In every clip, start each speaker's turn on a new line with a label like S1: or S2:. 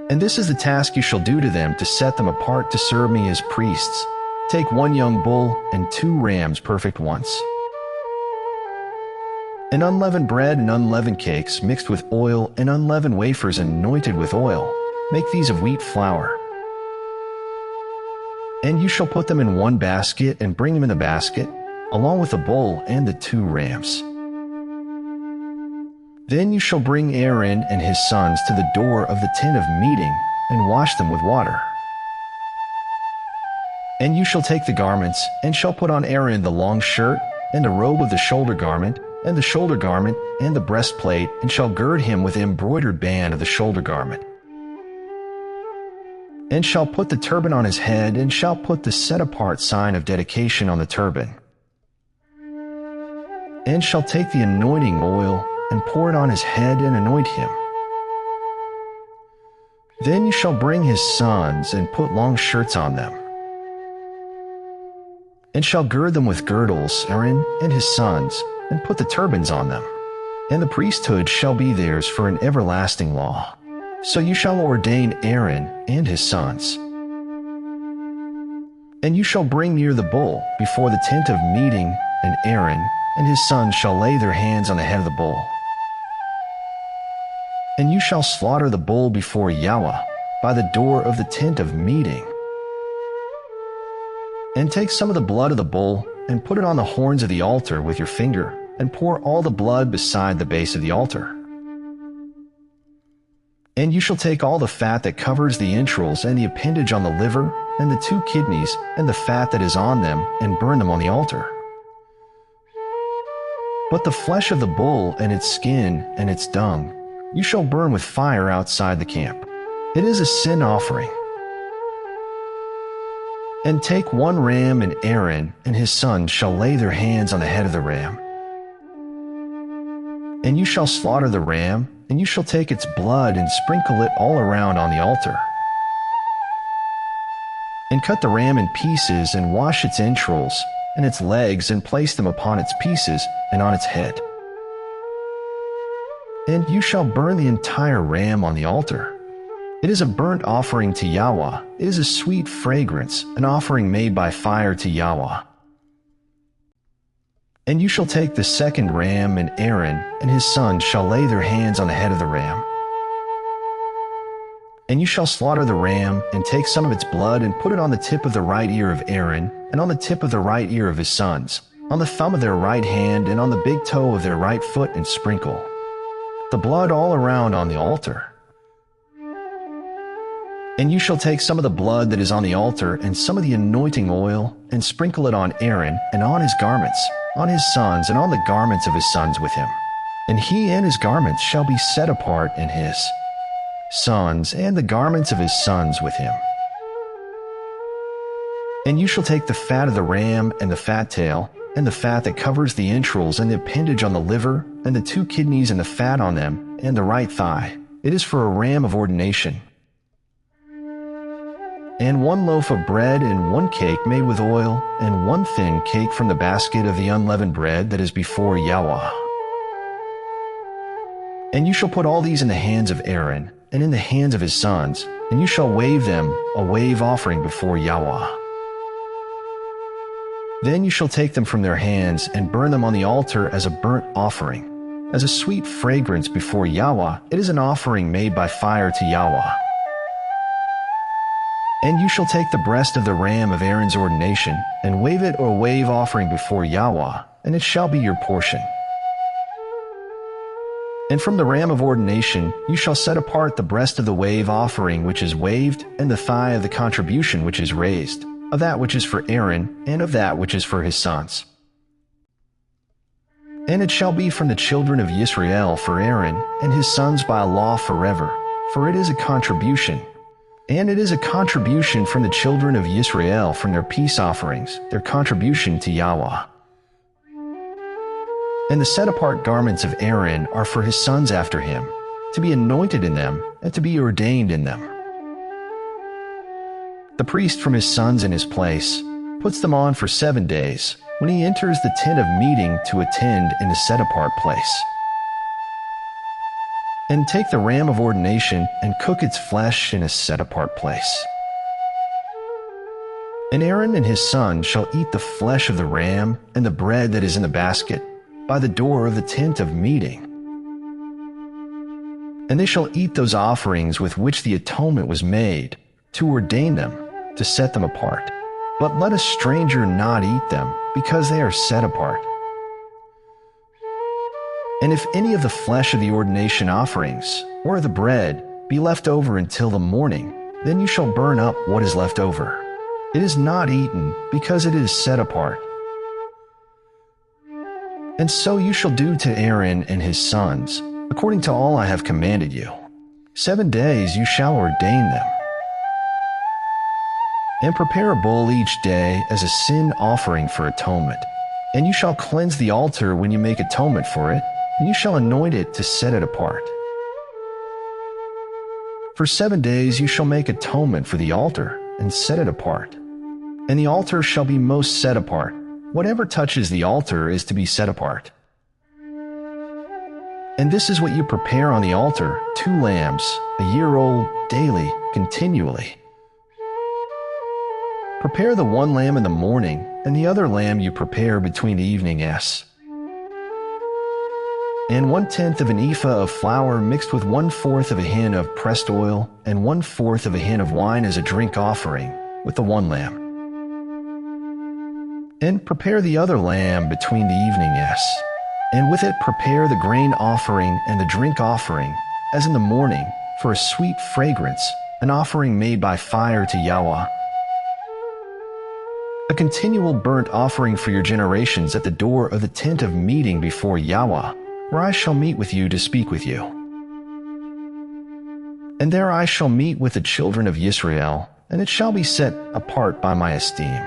S1: And this is the task you shall do to them to set them apart to serve me as priests. Take 1 young bull and 2 rams perfect once. And unleavened bread and unleavened cakes mixed with oil and unleavened wafers anointed with oil. Make these of wheat flour. And you shall put them in 1 basket and bring them in the basket, along with the bull and the 2 rams. Then you shall bring Aaron and his sons to the door of the tent of meeting and wash them with water. And you shall take the garments and shall put on Aaron the long shirt and the robe of the shoulder garment and the shoulder garment and the breastplate, and shall gird him with the embroidered band of the shoulder garment. And shall put the turban on his head, and shall put the set-apart sign of dedication on the turban. And shall take the anointing oil, and pour it on his head, and anoint him. Then you shall bring his sons, and put long shirts on them. And shall gird them with girdles, Aaron and his sons, and put the turbans on them. And the priesthood shall be theirs for an everlasting law. So you shall ordain Aaron and his sons. And you shall bring near the bull before the tent of meeting, and Aaron and his sons shall lay their hands on the head of the bull. And you shall slaughter the bull before Yahweh by the door of the tent of meeting. And take some of the blood of the bull and put it on the horns of the altar with your finger, and pour all the blood beside the base of the altar. And you shall take all the fat that covers the entrails and the appendage on the liver and the 2 kidneys and the fat that is on them, and burn them on the altar. But the flesh of the bull and its skin and its dung you shall burn with fire outside the camp. It is a sin offering. And take 1 ram, and Aaron and his sons shall lay their hands on the head of the ram. And you shall slaughter the ram, and you shall take its blood and sprinkle it all around on the altar. And cut the ram in pieces, and wash its entrails and its legs, and place them upon its pieces and on its head. And you shall burn the entire ram on the altar. It is a burnt offering to Yahweh. It is a sweet fragrance, an offering made by fire to Yahweh. And you shall take the 2nd ram, and Aaron and his sons shall lay their hands on the head of the ram. And you shall slaughter the ram, and take some of its blood, and put it on the tip of the right ear of Aaron, and on the tip of the right ear of his sons, on the thumb of their right hand, and on the big toe of their right foot, and sprinkle the blood all around on the altar. And you shall take some of the blood that is on the altar, and some of the anointing oil, and sprinkle it on Aaron, and on his garments, on his sons, and on the garments of his sons with him. And he and his garments shall be set apart, and his sons, and the garments of his sons with him. And you shall take the fat of the ram, and the fat tail, and the fat that covers the entrails, and the appendage on the liver, and the 2 kidneys, and the fat on them, and the right thigh. It is for a ram of ordination. And 1 loaf of bread, and 1 cake made with oil, and 1 thin cake from the basket of the unleavened bread that is before Yahweh. And you shall put all these in the hands of Aaron, and in the hands of his sons, and you shall wave them a wave offering before Yahweh. Then you shall take them from their hands, and burn them on the altar as a burnt offering, as a sweet fragrance before Yahweh. It is an offering made by fire to Yahweh. And you shall take the breast of the ram of Aaron's ordination, and wave it a wave offering before Yahweh, and it shall be your portion. And from the ram of ordination you shall set apart the breast of the wave offering which is waved, and the thigh of the contribution which is raised, of that which is for Aaron, and of that which is for his sons. And it shall be from the children of Israel for Aaron and his sons by law forever, for it is a contribution. And it is a contribution from the children of Israel from their peace offerings, their contribution to Yahweh. And the set-apart garments of Aaron are for his sons after him, to be anointed in them, and to be ordained in them. The priest from his sons in his place puts them on for 7 days, when he enters the tent of meeting to attend in the set-apart place. And take the ram of ordination and cook its flesh in a set-apart place. And Aaron and his sons shall eat the flesh of the ram and the bread that is in the basket by the door of the tent of meeting. And they shall eat those offerings with which the atonement was made, to ordain them, to set them apart. But let a stranger not eat them, because they are set apart. And if any of the flesh of the ordination offerings, or the bread, be left over until the morning, then you shall burn up what is left over. It is not eaten, because it is set apart. And so you shall do to Aaron and his sons, according to all I have commanded you. 7 days you shall ordain them. And prepare a bull each day as a sin offering for atonement. And you shall cleanse the altar when you make atonement for it, and you shall anoint it to set it apart. For 7 days you shall make atonement for the altar, and set it apart. And the altar shall be most set apart. Whatever touches the altar is to be set apart. And this is what you prepare on the altar: 2 lambs, a year old, daily, continually. Prepare the 1 lamb in the morning, and the other lamb you prepare between the evening s. And 1/10 of an ephah of flour mixed with 1/4 of a hin of pressed oil, and 1/4 of a hin of wine as a drink offering, with the 1 lamb. And prepare the other lamb between the evening s. And with it prepare the grain offering and the drink offering, as in the morning, for a sweet fragrance, an offering made by fire to Yahweh. A continual burnt offering for your generations at the door of the tent of meeting before Yahweh, where I shall meet with you to speak with you. And there I shall meet with the children of Israel, and it shall be set apart by my esteem.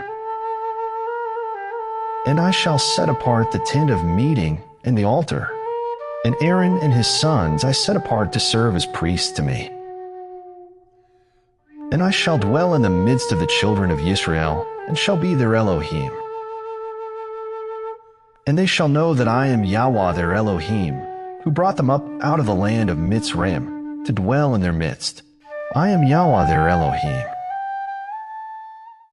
S1: And I shall set apart the tent of meeting and the altar, and Aaron and his sons I set apart to serve as priests to me. And I shall dwell in the midst of the children of Israel, and shall be their Elohim. And they shall know that I am Yahweh their Elohim, who brought them up out of the land of Mitzrayim, to dwell in their midst. I am Yahweh their Elohim.